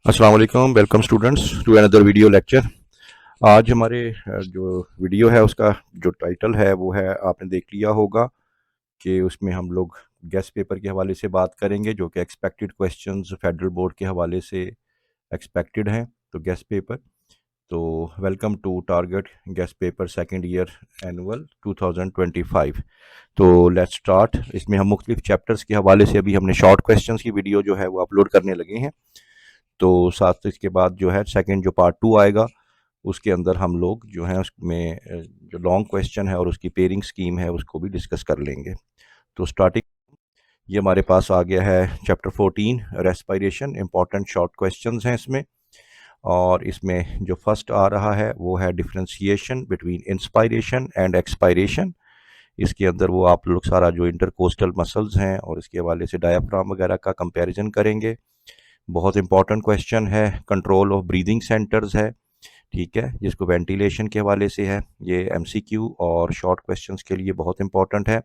अस्सलाम वालेकुम। Welcome students to another video lecture. आज हमारे जो वीडियो है उसका जो टाइटल है वो है, आपने देख लिया होगा कि उसमें हम लोग गेस्ट पेपर के हवाले से बात करेंगे, जो कि एक्सपेक्टेड क्वेश्चंस फेडरल बोर्ड के हवाले से एक्सपेक्टेड हैं। तो गेस्ट पेपर, तो welcome to target guess paper second year annual 2025। तो लेट्स स्टार्ट। इसमें हम मुख्तलिफ चैप्टर्स के हवाले से अभी हमने शॉर्ट क्वेश्चंस की वीडियो जो है वो अपलोड करने लगे हैं। तो साथ इसके बाद जो है सेकंड जो पार्ट 2 आएगा उसके अंदर हम लोग जो है उसमें जो लॉन्ग क्वेश्चन है और उसकी पेयरिंग स्कीम है उसको भी डिस्कस कर लेंगे। तो स्टार्टिंग ये हमारे पास आ गया है chapter 14 respiration. Important short questions हैं इसमें, और इसमें जो फर्स्ट आ रहा है वो है differentiation between inspiration and expiration. इसके अंदर वो आप लोग सारा जो इंटरकोस्टल मसल्स हैं और इसके हवाले से डायाफ्राम वगैरह का कंपैरिजन करेंगे। बहुत इंपॉर्टेंट क्वेश्चन है। कंट्रोल ऑफ ब्रीदिंग सेंटर्स है, ठीक है, जिसको वेंटिलेशन के हवाले से है। ये एमसीक्यू और शॉर्ट क्वेश्चंस के लिए बहुत इंपॉर्टेंट है।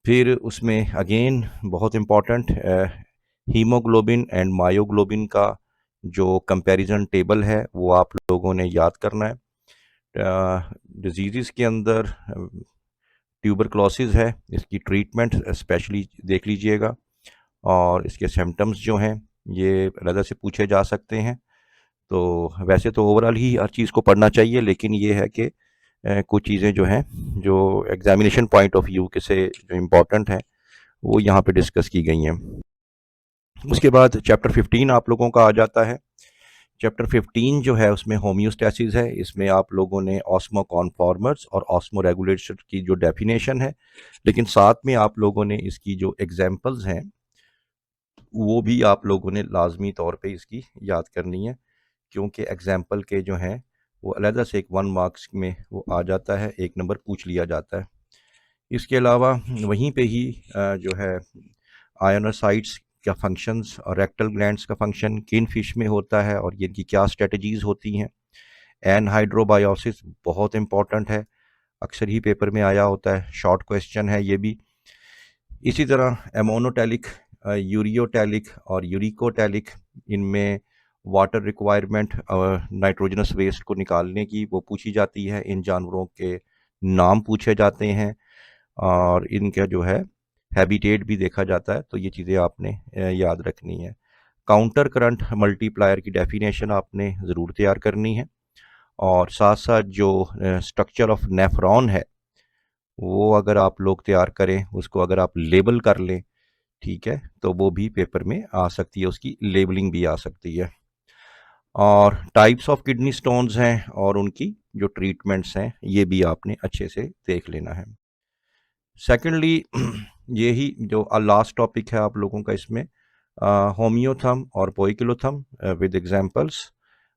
फिर उसमें अगेन बहुत इंपॉर्टेंट हीमोग्लोबिन एंड मायोग्लोबिन का जो कंपैरिजन टेबल है वो आप लोगों ने याद करना है। डिजीज़ के अंदर ट्यूबरक्लोसिस है, इसकी ट्रीटमेंट स्पेशली देख लीजिएगा, और इसके सिम्टम्स जो हैं ये अलग से पूछे जा सकते हैं। तो वैसे तो ओवरऑल ही हर चीज़ को पढ़ना चाहिए, लेकिन ये है कि कुछ चीज़ें जो हैं जो एग्जामिनेशन पॉइंट ऑफ व्यू के से जो इम्पोर्टेंट हैं वो यहाँ पे डिस्कस की गई हैं। उसके बाद चैप्टर 15 आप लोगों का आ जाता है। चैप्टर 15 जो है उसमें होम्योस्टैसिस है। इसमें आप लोगों ने ऑस्मो कॉन्फॉर्मर्स और ऑस्मो रेगुलेटर की जो डेफिनेशन है, लेकिन साथ में आप लोगों ने इसकी जो एग्जांपल्स हैं वो भी आप लोगों ने लाजमी तौर पे इसकी याद करनी है, क्योंकि एग्जाम्पल के जो हैं वो अलहदा से एक 1 मार्क्स में वो आ जाता है, 1 नंबर पूछ लिया जाता है। इसके अलावा वहीं पे ही जो है आयोनोसाइट्स का फंक्शंस और रेक्टल ग्लैंड्स का फंक्शन किन फिश में होता है और ये इनकी क्या स्ट्रेटजीज होती हैं। एनहाइड्रोबायोसिस बहुत इंपॉर्टेंट है, अक्सर ही पेपर में आया होता है, शॉर्ट क्वेश्चन है ये भी। इसी तरह एमोनोटैलिक, यूरियोटैलिक और यूरिकोटैलिक, इनमें वाटर रिक्वायरमेंट नाइट्रोजनस वेस्ट को निकालने की वो पूछी जाती है। इन जानवरों के नाम पूछे जाते हैं और इनका जो है हैबिटेट भी देखा जाता है। तो ये चीज़ें आपने याद रखनी है। काउंटर करंट मल्टीप्लायर की डेफिनेशन आपने ज़रूर तैयार करनी है, और साथ साथ जो स्ट्रक्चर ऑफ नेफ्रॉन है वो अगर आप लोग तैयार करें, उसको अगर आप लेबल कर लें, ठीक है, तो वो भी पेपर में आ सकती है, उसकी लेबलिंग भी आ सकती है। और टाइप्स ऑफ किडनी स्टोन्स हैं और उनकी जो ट्रीटमेंट्स हैं ये भी आपने अच्छे से देख लेना है। सेकेंडली यही जो लास्ट टॉपिक है आप लोगों का इसमें, होम्योथम और पोइकिलोथम विद एग्जांपल्स,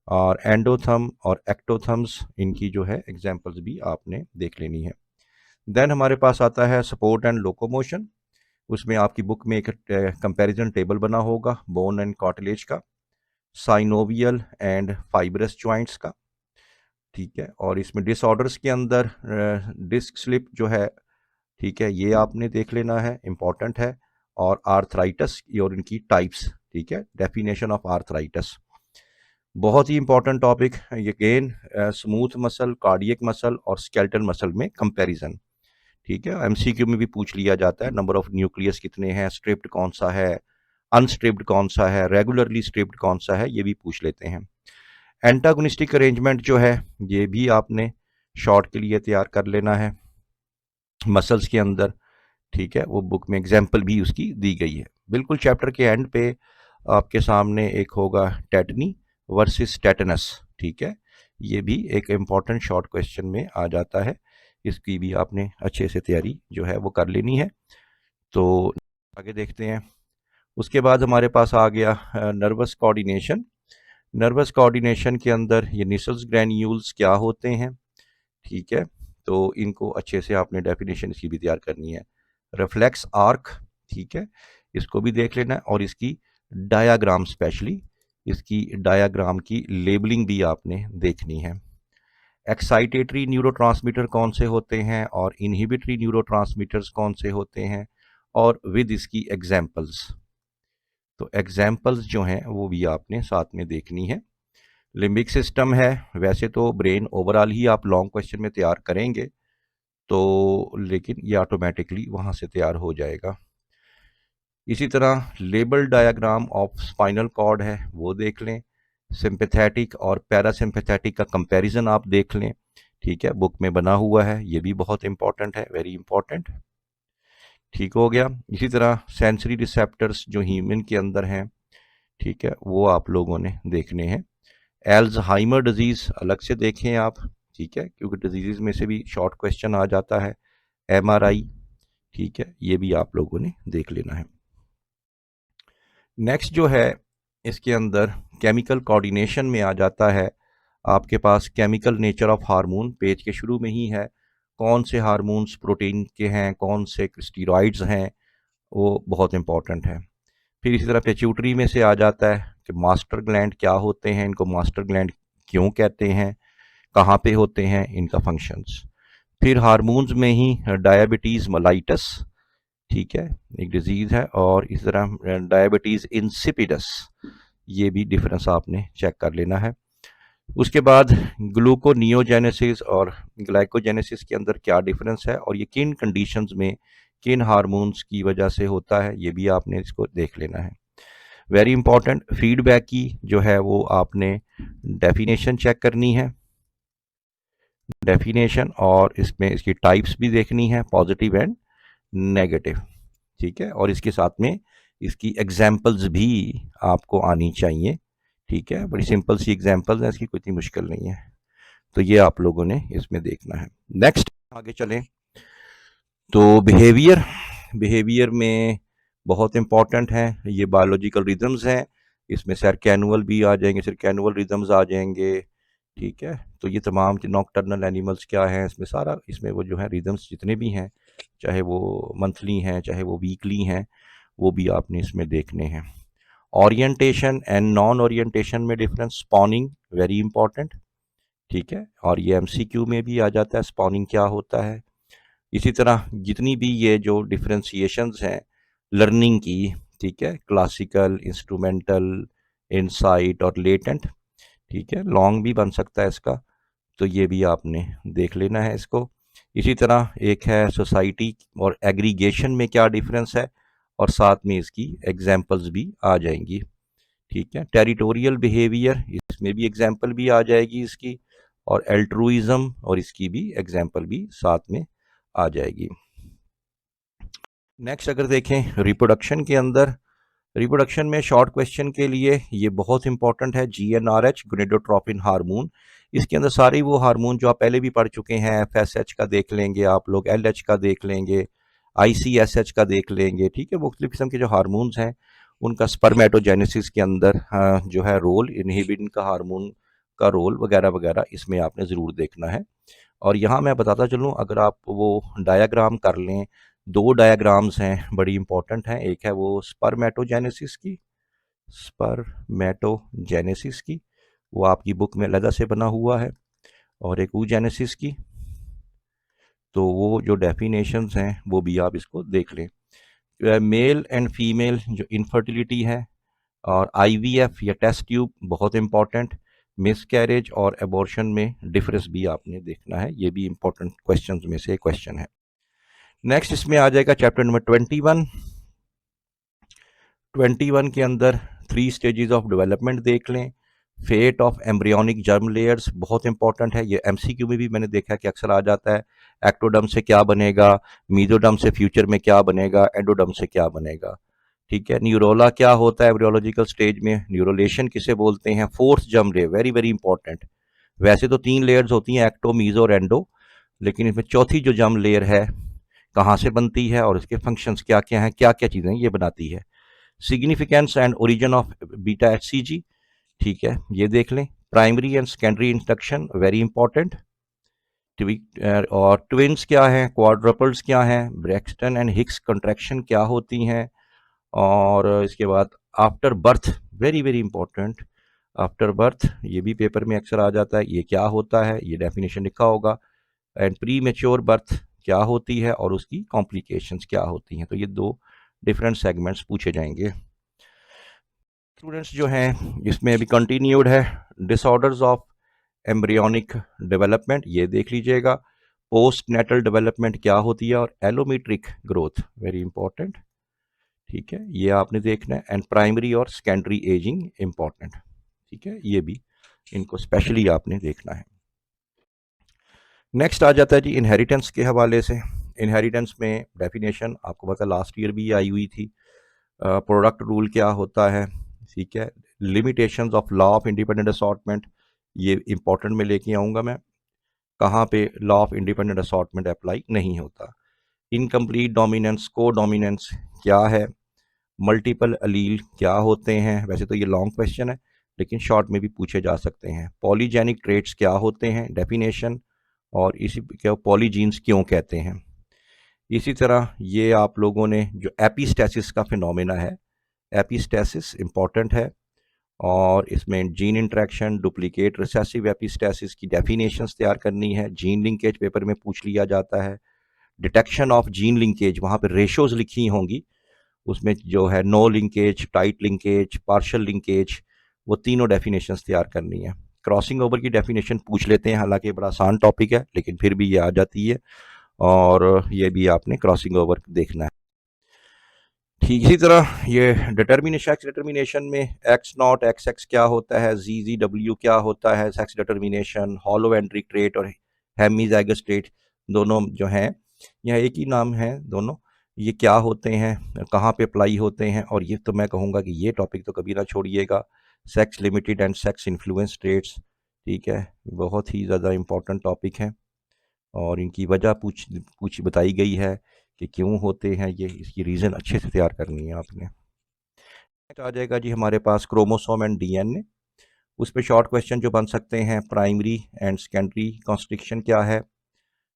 और एंडोथम और एक्टोथम्स, इनकी जो है एग्जांपल्स भी आपने देख लेनी है। देन हमारे पास आता है सपोर्ट एंड लोकोमोशन। उसमें आपकी बुक में एक कंपैरिजन टेबल बना होगा बोन एंड कार्टिलेज का, साइनोवियल एंड फाइब्रस जॉइंट्स का, ठीक है, और इसमें डिसऑर्डर्स के अंदर डिस्क स्लिप जो है, ठीक है, ये आपने देख लेना है, इंपॉर्टेंट है। और आर्थराइटस और इनकी टाइप्स, ठीक है, डेफिनेशन ऑफ आर्थराइटस बहुत ही इंपॉर्टेंट टॉपिक ये। Again smooth muscle, cardiac muscle और स्केलेटल मसल में कंपैरिजन, ठीक है, एमसीक्यू में भी पूछ लिया जाता है। नंबर ऑफ न्यूक्लियस कितने हैं, स्ट्रिप्ड कौन सा है, अनस्ट्रिप्ड कौन सा है, रेगुलरली स्ट्रिप्ड कौन सा है, ये भी पूछ लेते हैं। एंटागोनिस्टिक अरेंजमेंट जो है ये भी आपने शॉर्ट के लिए तैयार कर लेना है मसल्स के अंदर, ठीक है, वो बुक में एग्जाम्पल भी उसकी दी गई है। बिल्कुल चैप्टर के एंड पे आपके सामने एक होगा टेटनी वर्सेस टेटनस, ठीक है, ये भी एक इम्पॉर्टेंट शॉर्ट क्वेश्चन में आ जाता है, इसकी भी आपने अच्छे से तैयारी जो है वो कर लेनी है। तो आगे देखते हैं। उसके बाद हमारे पास आ गया नर्वस कोऑर्डिनेशन। नर्वस कोऑर्डिनेशन के अंदर ये निसल्स ग्रैन्यूल्स क्या होते हैं, ठीक है, तो इनको अच्छे से आपने डेफिनेशन इसकी भी तैयार करनी है। रिफ्लेक्स आर्क, ठीक है, इसको भी देख लेना है, और इसकी डायाग्राम, स्पेशली इसकी डायाग्राम की लेबलिंग भी आपने देखनी है। एक्साइटेटरी न्यूरोट्रांसमीटर कौन से होते हैं और इनहिबिटरी न्यूरोट्रांसमीटर्स कौन से होते हैं, और विद इसकी एग्जाम्पल्स। तो एग्जाम्पल्स जो हैं वो भी आपने साथ में देखनी है। लिम्बिक सिस्टम है, वैसे तो ब्रेन ओवरऑल ही आप लॉन्ग क्वेश्चन में तैयार करेंगे, तो लेकिन ये ऑटोमेटिकली वहाँ से तैयार हो जाएगा। इसी तरह label diagram of spinal cord है, वो देख लें। सिंपैथेटिक और पैरासिम्पैथेटिक का कंपैरिजन आप देख लें, ठीक है, बुक में बना हुआ है, ये भी बहुत इंपॉर्टेंट है, वेरी इंपॉर्टेंट। ठीक हो गया। इसी तरह सेंसरी रिसेप्टर्स जो ह्यूमन के अंदर हैं, ठीक है, वो आप लोगों ने देखने हैं। एल्ज़हाइमर डिजीज़ अलग से देखें आप, ठीक है, क्योंकि डिजीज़ में से भी शॉर्ट क्वेश्चन आ जाता है। एमआरआई, ठीक है, ये भी आप लोगों ने देख लेना है। नेक्स्ट जो है इसके अंदर केमिकल कोऑर्डिनेशन में आ जाता है। आपके पास chemical nature of hormone page के शुरू में ही है, कौन से हार्मोन्स प्रोटीन के हैं, कौन से स्टीरॉइड्स हैं, वो बहुत इंपॉर्टेंट है। फिर इसी तरह पिट्यूटरी में से आ जाता है कि मास्टर ग्लैंड क्या होते हैं, इनको मास्टर ग्लैंड क्यों कहते हैं, कहाँ पे होते हैं, इनका फंक्शंस। फिर हार्मोन्स में ही डायबिटीज़ मेलाइटस, ठीक है, एक डिजीज़ है, और इस तरह डायबिटीज़ इंसिपिडस, ये भी डिफरेंस आपने चेक कर लेना है। उसके बाद ग्लूकोनियोजेनेसिस और ग्लाइकोजेनेसिस के अंदर क्या डिफरेंस है और ये किन कंडीशंस में किन हार्मोन्स की वजह से होता है, ये भी आपने इसको देख लेना है। वेरी इंपॉर्टेंट, फीडबैक की जो है वो आपने डेफिनेशन चेक करनी है, डेफिनेशन, और इसमें इसकी टाइप्स भी देखनी है, पॉजिटिव एंड नेगेटिव, ठीक है, और इसके साथ में इसकी एग्जाम्पल्स भी आपको आनी चाहिए, ठीक है, बड़ी सिंपल सी एग्जाम्पल्स हैं, इसकी कोई इतनी मुश्किल नहीं है। तो ये आप लोगों ने इसमें देखना है। नेक्स्ट आगे चलें तो बिहेवियर में बहुत इंपॉर्टेंट है, ये बायोलॉजिकल रिदम्स हैं, इसमें सर्कैनुअल भी आ जाएंगे, सर्कैनुअल रिदम्स आ जाएंगे, ठीक है। तो ये तमाम नॉकटर्नल एनिमल्स क्या हैं, इसमें सारा, इसमें वो जो है रिदम्स जितने भी हैं, चाहे वो मंथली हैं चाहे वो वीकली हैं, वो भी आपने इसमें देखने हैं। ओरिएंटेशन एंड नॉन ओरिएंटेशन में डिफरेंस, स्पॉनिंग वेरी इंपॉर्टेंट, ठीक है, और ये एमसीक्यू में भी आ जाता है स्पॉनिंग क्या होता है। इसी तरह जितनी भी ये जो डिफ्रेंसिएशंस हैं लर्निंग की, ठीक है, क्लासिकल, इंस्ट्रूमेंटल, इनसाइट और लेटेंट, ठीक है, लॉन्ग भी बन सकता है इसका, तो ये भी आपने देख लेना है इसको। इसी तरह एक है सोसाइटी और एग्रीगेशन में क्या डिफरेंस है, और साथ में इसकी एग्जाम्पल्स भी आ जाएंगी, ठीक है। टेरिटोरियल बिहेवियर, इसमें भी एग्जाम्पल भी आ जाएगी इसकी, और एल्ट्रुइज्म, और इसकी भी एग्जाम्पल भी साथ में आ जाएगी। नेक्स्ट अगर देखें रिप्रोडक्शन के अंदर, रिप्रोडक्शन में शॉर्ट क्वेश्चन के लिए ये बहुत इंपॉर्टेंट है, GnRH गोनेडोट्रोपिन हार्मोन। इसके अंदर सारी वो हार्मोन जो आप पहले भी पढ़ चुके हैं, FSH का देख लेंगे आप लोग, LH का देख लेंगे, ICSH का देख लेंगे, ठीक है, मुख्तलिफ किस्म के जो हार्मोन्स हैं उनका स्पर्मेटोजेनेसिस के अंदर जो है रोल, इनहिबिन का हार्मोन का रोल वगैरह वगैरह, इसमें आपने ज़रूर देखना है। और यहाँ मैं बताता चलूँ, अगर आप वो डायाग्राम कर लें, दो डायाग्राम्स हैं बड़ी इंपॉर्टेंट हैं, एक है वो स्पर्मेटोजेनेसिस की, वो आपकी बुक में अलग से बना हुआ है, और एक oogenesis की, तो वो जो डेफिनेशंस हैं वो भी आप इसको देख लें। मेल एंड फीमेल जो इनफर्टिलिटी है, और IVF या टेस्ट ट्यूब बहुत इंपॉर्टेंट, मिसकैरेज और एबॉर्शन में डिफरेंस भी आपने देखना है, ये भी इंपॉर्टेंट क्वेश्चंस में से क्वेश्चन है। नेक्स्ट इसमें आ जाएगा चैप्टर नंबर 21 के अंदर 3 स्टेजेस ऑफ डेवलपमेंट देख लें। Fate of embryonic germ layers बहुत इंपॉर्टेंट है, ये MCQ में भी मैंने देखा कि अक्सर आ जाता है। एक्टोडर्म से क्या बनेगा, मीजोडर्म से फ्यूचर में क्या बनेगा, एंडोडर्म से क्या बनेगा, ठीक है। न्यूरोला क्या होता है एम्ब्रियोलॉजिकल स्टेज में, न्यूरोलेशन किसे बोलते हैं, fourth germ layer very very important. वैसे तो 3 लेयर्स होती हैं, एक्टो, मीजो और एंडो, लेकिन इसमें चौथी जो जर्म लेयर है कहाँ से बनती है और इसके फंक्शंस क्या क्या हैं, क्या क्या चीज़ें ये बनाती है। Significance and origin of beta HCG, ठीक है, ये देख लें। Primary and secondary instruction very important. और ट्विंस क्या हैं, क्वाड्रपल्स क्या हैं, ब्रैक्सटन एंड हिक्स कंट्रैक्शन क्या होती हैं, और इसके बाद after birth very very important, after birth ये भी पेपर में अक्सर आ जाता है, ये क्या होता है, ये डेफिनेशन लिखा होगा। एंड प्री मेच्योर बर्थ क्या होती है और उसकी कॉम्प्लिकेशंस क्या होती हैं, तो ये 2 डिफरेंट सेगमेंट्स पूछे जाएंगे। स्टूडेंट्स जो हैं इसमें अभी कंटिन्यूड है डिसऑर्डर्स ऑफ एम्ब्रियोनिक डेवलपमेंट, ये देख लीजिएगा। पोस्ट नेटल डेवलपमेंट क्या होती है और एलोमेट्रिक ग्रोथ, वेरी इंपॉर्टेंट, ठीक है, ये आपने देखना है। एंड प्राइमरी और सेकेंडरी एजिंग इंपॉर्टेंट, ठीक है, ये भी इनको स्पेशली आपने देखना है। नेक्स्ट आ जाता है जी इनहेरिटेंस के हवाले से। इनहेरिटेंस में डेफिनेशन आपको पता लास्ट ईयर भी आई हुई थी। प्रोडक्ट रूल क्या होता है, ठीक है। Limitations of law of independent assortment, ये इंपॉर्टेंट में लेके आऊँगा मैं, कहाँ पे law of independent assortment apply नहीं होता। इनकम्प्लीट डोमिनेंस, को डोमिनेंस क्या है, मल्टीपल अलील क्या होते हैं, वैसे तो ये लॉन्ग क्वेश्चन है लेकिन शॉर्ट में भी पूछे जा सकते हैं। पॉलीजेनिक ट्रेट्स क्या होते हैं, डेफिनेशन, और इसी क्या पॉलीजीन्स क्यों कहते हैं। इसी तरह ये आप लोगों ने जो एपिस्टेसिस का फिनोमेना है, एपिस्टेसिस इंपॉर्टेंट है, और इसमें gene interaction, duplicate recessive epistasis की डेफिनेशंस तैयार करनी है। जीन लिंकेज पेपर में पूछ लिया जाता है। डिटेक्शन ऑफ जीन लिंकेज, वहाँ पे रेशोज लिखी होंगी, उसमें जो है no linkage, tight linkage, partial linkage, वो तीनों डेफिनेशंस तैयार करनी है। क्रॉसिंग ओवर की डेफिनेशन पूछ लेते हैं, हालांकि बड़ा आसान टॉपिक है लेकिन फिर भी ये आ जाती है, और ये भी आपने क्रॉसिंग ओवर देखना है। ठीक इसी तरह ये डिटर्मिनेशन, सेक्स डिटर्मिनेशन में एक्स नॉट एक्स एक्स क्या होता है, जी जी डब्ल्यू क्या होता है, sex determination, hollow Anrich trait और हेमीजाइगस ट्रेट, दोनों जो हैं यहाँ एक ही नाम है दोनों, ये क्या होते हैं, कहाँ पे अप्लाई होते हैं, और ये तो मैं कहूँगा कि ये टॉपिक तो कभी ना छोड़िएगा। Sex limited and sex influence traits, ठीक है, बहुत ही ज़्यादा इंपॉर्टेंट टॉपिक है, और इनकी वजह पूछ बताई गई है कि क्यों होते हैं ये, इसकी रीज़न अच्छे से तैयार करनी है आपने। नेक्स्ट आ जाएगा जी हमारे पास क्रोमोसोम एंड डीएनए। उस पर शॉर्ट क्वेश्चन जो बन सकते हैं, प्राइमरी एंड सेकेंडरी कॉन्स्ट्रिक्शन क्या है,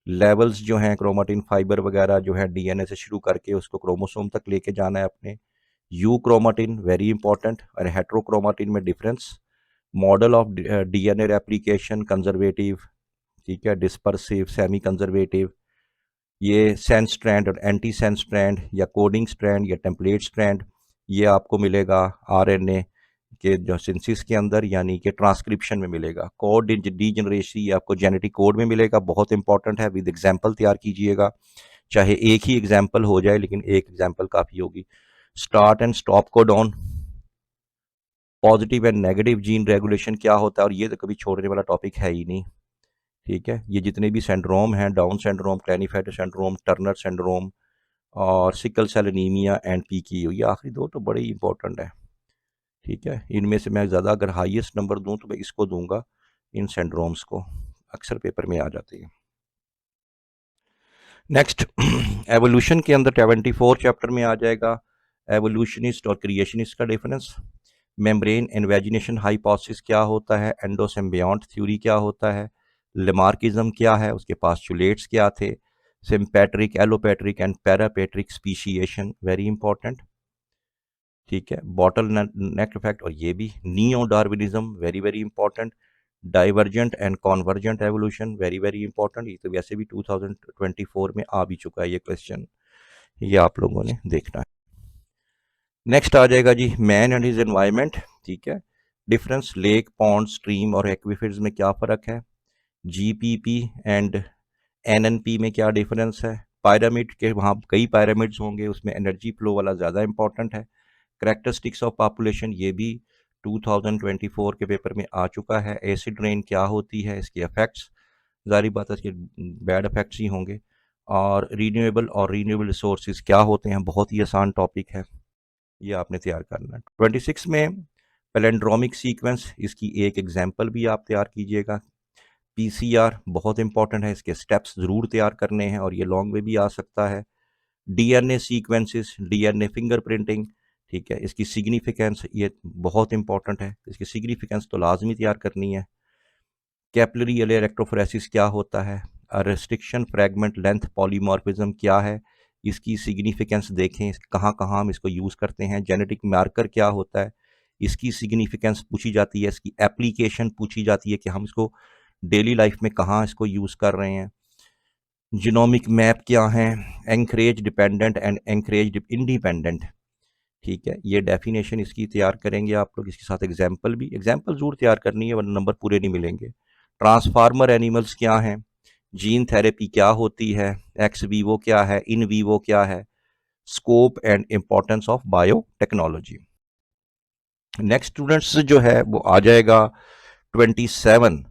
लेवल्स जो हैं क्रोमाटिन फाइबर वगैरह जो है डीएनए से शुरू करके उसको क्रोमोसोम तक लेके जाना है अपने। यू क्रोमाटिन वेरी इंपॉर्टेंट, और हेट्रोक्रोमाटिन में difference, model of DNA replication, conservative, ठीक है, डिस्पर्सिव, सेमी कंजर्वेटिव, ये सेंस स्ट्रैंड और एंटी सेंस स्ट्रैंड, या कोडिंग स्ट्रैंड या टेम्पलेट स्ट्रैंड, ये आपको मिलेगा आरएनए के जो सिंथेसिस के अंदर, यानी कि ट्रांसक्रिप्शन में मिलेगा। कोड डीजनरेसी ये आपको जेनेटिक कोड में मिलेगा, बहुत इंपॉर्टेंट है, विद एग्जांपल तैयार कीजिएगा, चाहे एक ही एग्जांपल हो जाए लेकिन एक एग्जांपल काफ़ी होगी। Start and stop codon, positive and negative gene regulation क्या होता है, और ये तो कभी छोड़ने वाला टॉपिक है ही नहीं, ठीक है। ये जितने भी सिंड्रोम हैं, Down syndrome, Klinefelter syndrome, Turner syndrome, और sickle cell anaemia and PKU, ये आखिरी दो तो बड़े ही इंपॉर्टेंट है, ठीक है। इनमें से मैं ज़्यादा अगर हाईएस्ट नंबर दूं तो मैं इसको दूंगा, इन सिंड्रोम्स को, अक्सर पेपर में आ जाती है। नेक्स्ट एवोल्यूशन के अंदर 74 चैप्टर में आ जाएगा एवोल्यूशनिस्ट और क्रिएशनिस्ट का डिफरेंस। मेम्ब्रेन इन्वेजिनेशन हाइपोथेसिस क्या होता है, एंडोसिम्बियोंट थ्योरी क्या होता है, लेमार्किज्म क्या है, उसके पास्चुलेट्स क्या थे, sympatric, allopatric and parapatric speciation, very important, ठीक है। बॉटल नेक इफेक्ट, और ये भी neo Darwinism, very very important. Divergent and convergent evolution, very very important, ये तो वैसे भी 2024 में आ भी चुका है ये क्वेश्चन, ये आप लोगों ने देखना है। नेक्स्ट आ जाएगा जी मैन एंड हिज एनवायरनमेंट, ठीक है। डिफरेंस लेक, पॉन्ड, स्ट्रीम और एक्वीफर्स में क्या फ़र्क है, जीपीपी एंड एनएनपी में क्या डिफरेंस है, पायरामिड के वहाँ कई पायरामिड्स होंगे, उसमें एनर्जी फ्लो वाला ज़्यादा इंपॉर्टेंट है। करैक्टरिस्टिक्स ऑफ पॉपुलेशन, ये भी 2024 के पेपर में आ चुका है। एसिड रेन क्या होती है, इसके इफेक्ट्स, ज़ाहिर बात है इसके बैड इफेक्ट्स ही होंगे। और रीन्यूएबल रिसोर्सेज क्या होते हैं, बहुत ही आसान टॉपिक है, ये आपने तैयार करना है। 26 में पैलेंड्रोमिक सीक्वेंस, इसकी एक एग्जाम्पल भी आप तैयार कीजिएगा। पीसीआर बहुत इंपॉर्टेंट है, इसके स्टेप्स ज़रूर तैयार करने हैं, और ये लॉन्ग में भी आ सकता है। डीएनए सीक्वेंसेस, डीएनए फिंगरप्रिंटिंग, ठीक है, इसकी सिग्निफिकेंस ये बहुत इंपॉर्टेंट है, इसकी सिग्निफिकेंस तो लाजमी तैयार करनी है। कैपिलरी इलेक्ट्रोफोरेसिस क्या होता है, रेस्ट्रिक्शन फ्रैगमेंट लेंथ पॉलीमॉर्फिज्म क्या है, इसकी सिग्निफिकेंस देखें, कहाँ कहाँ हम इसको यूज़ करते हैं। जेनेटिक मार्कर क्या होता है, इसकी सिग्निफिकेंस पूछी जाती है, इसकी एप्लीकेशन पूछी जाती है कि हम इसको डेली लाइफ में कहाँ इसको यूज़ कर रहे हैं। जीनोमिक मैप क्या हैं, anchorage dependent and anchorage independent, ठीक है, ये डेफिनेशन इसकी तैयार करेंगे आप लोग, इसके साथ एग्जाम्पल भी, एग्जाम्पल ज़रूर तैयार करनी है वरना नंबर पूरे नहीं मिलेंगे। ट्रांसफार्मर एनिमल्स क्या हैं, जीन थेरेपी क्या होती है, एक्स वीवो क्या है, इन वीवो क्या है, scope and importance of biotechnology. Next students जो है वो आ जाएगा 27,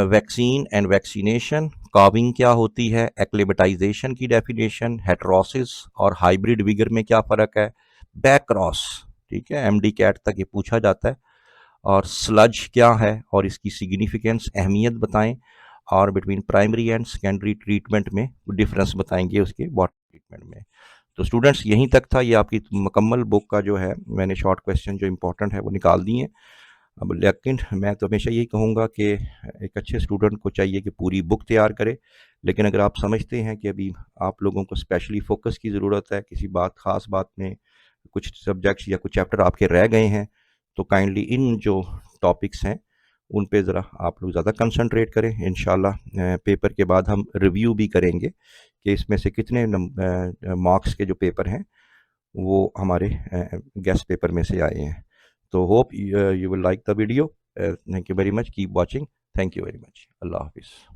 वैक्सीन एंड वैक्सीनेशन, कार्विंग क्या होती है, एक्लेमेटाइजेशन की डेफिनेशन, हेट्रोसिस और हाइब्रिड विगर में क्या फ़र्क है, बैक क्रॉस, ठीक है, एमडी कैट तक ये पूछा जाता है, और स्लज क्या है और इसकी सिग्निफिकेंस, अहमियत बताएं, और between primary and secondary treatment में डिफरेंस बताएंगे उसके बॉटम ट्रीटमेंट में। तो स्टूडेंट्स यहीं तक था, ये आपकी मुकम्मल बुक का जो है मैंने शॉर्ट क्वेश्चन जो इंपॉर्टेंट है वो निकाल दिए। अब लेकिन मैं तो हमेशा यही कहूँगा कि एक अच्छे स्टूडेंट को चाहिए कि पूरी बुक तैयार करे, लेकिन अगर आप समझते हैं कि अभी आप लोगों को स्पेशली फोकस की ज़रूरत है किसी बात ख़ास बात में, कुछ सब्जेक्ट्स या कुछ चैप्टर आपके रह गए हैं, तो काइंडली इन जो टॉपिक्स हैं उन पे ज़रा आप लोग ज़्यादा कंसंट्रेट करें। इंशाल्लाह पेपर के बाद हम रिव्यू भी करेंगे कि इसमें से कितने मार्क्स के जो पेपर हैं वो हमारे गेस्ट पेपर में से आए हैं। तो hope you will like the video. Thank you very much, keep watching, thank you very much, अल्लाह हाफिज़।